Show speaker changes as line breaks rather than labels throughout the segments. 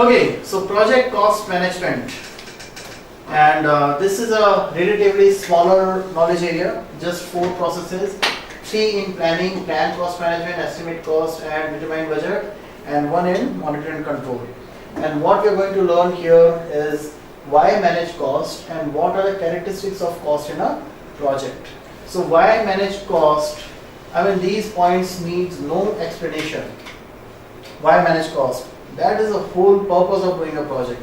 Okay, so project cost management, and this is a relatively smaller knowledge area, just 4 processes, 3 in planning, plan cost management, estimate cost and determine budget, and 1 in monitor and control. And what we are going to learn here is why manage cost and what are the characteristics of cost in a project. So why manage cost? I mean, these points needs no explanation. Why manage cost? That is the whole purpose of doing a project.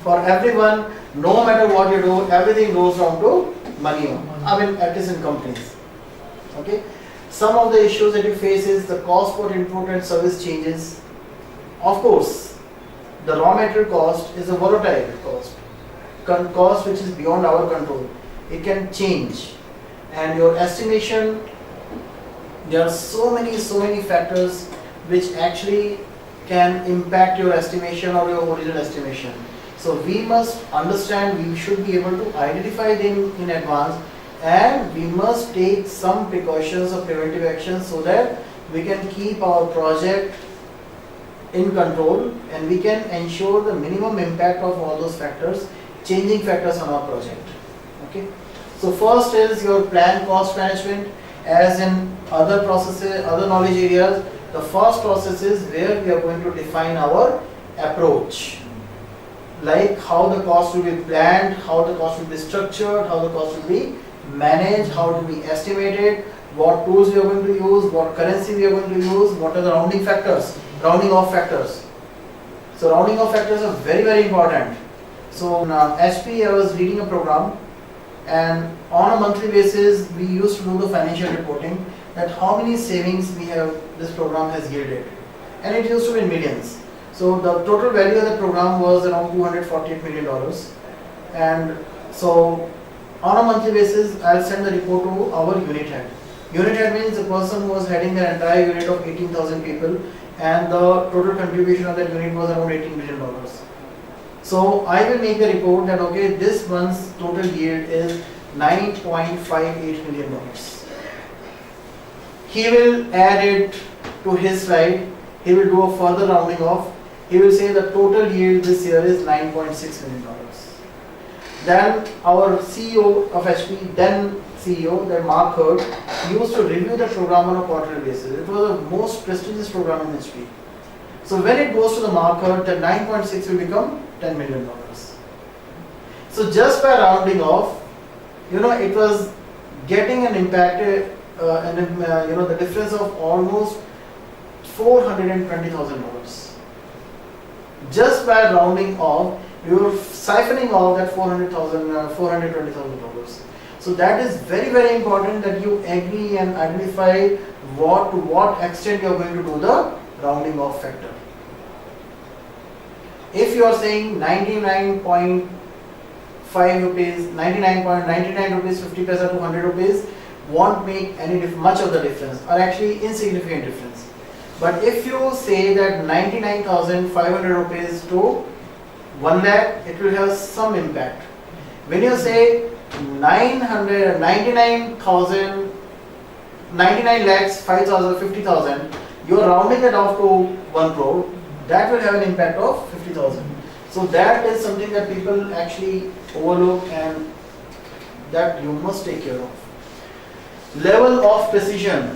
For everyone, no matter what you do, everything goes down to money. I mean, at least in companies. Okay. Some of the issues that you face is the cost per input and service changes. Of course, the raw material cost is a volatile cost, cost which is beyond our control. It can change, and your estimation. There are so many factors which actually can impact your estimation or your original estimation. So we must understand, we should be able to identify them in advance, and we must take some precautions or preventive actions so that we can keep our project in control and we can ensure the minimum impact of all those factors, changing factors on our project. Okay. So first is your plan cost management. As in other processes, other knowledge areas, the first process is where we are going to define our approach, like how the cost will be planned, how the cost will be structured, how the cost will be managed, how to be estimated, what tools we are going to use, what currency we are going to use, what are the rounding off factors. So rounding off factors are very important. So in HP I was leading a program, and on a monthly basis we used to do the financial reporting, that how many savings we have, this program has yielded, and it used to be in millions. So the total value of the program was around $248 million, and so on a monthly basis I'll send the report to our unit head. Unit head means the person who was heading the entire unit of 18,000 people, and the total contribution of that unit was around $18 million. So I will make the report that okay, this month's total yield is $9.58 million. He will add it to his slide. He will do a further rounding off. He will say the total yield this year is $9.6 million. Then our CEO of HP, then CEO, that Mark Hurd, used to review the program on a quarterly basis. It was the most prestigious program in HP. So when it goes to the Mark Hurd, the 9.6 will become $10 million. So just by rounding off, it was getting an impact. The difference of almost $420,000. Just by rounding off, you are siphoning off that $420,000. So that is very important that you agree and identify to what extent you are going to do the rounding off factor. If you are saying 99.5 rupees, 99.99 rupees 50 paisa to 100 rupees, won't make much of the difference, or actually insignificant difference. But if you say that 99,500 rupees to 1 lakh, it will have some impact. When you say 99 lakhs 5,000 50,000, you are rounding it off to 1 crore, that will have an impact of 50,000. So that is something that people actually overlook, and that you must take care of. Level of precision,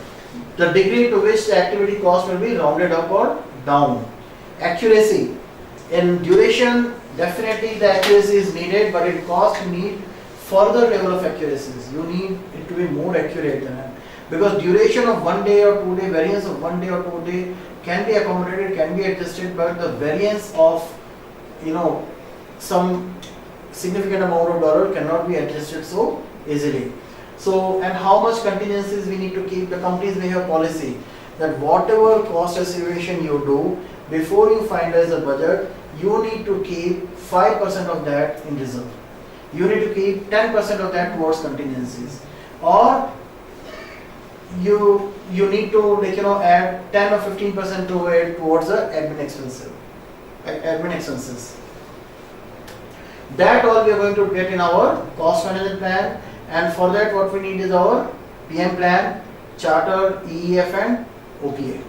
the degree to which the activity cost will be rounded up or down. Accuracy, in duration definitely the accuracy is needed, but in cost you need further level of accuracies. You need it to be more accurate than that, because duration of 1 day or 2 day, variance of 1 day or 2 day can be accommodated, can be adjusted, but the variance of some significant amount of dollar cannot be adjusted so easily. So, and how much contingencies we need to keep. The companies may have policy that whatever cost estimation you do, before you finalize the budget, you need to keep 5% of that in reserve. You need to keep 10% of that towards contingencies, or you need to add 10 or 15% to it towards the admin expenses. That all we are going to get in our cost management plan. And for that, what we need is our PM plan, charter, EEF and OPA.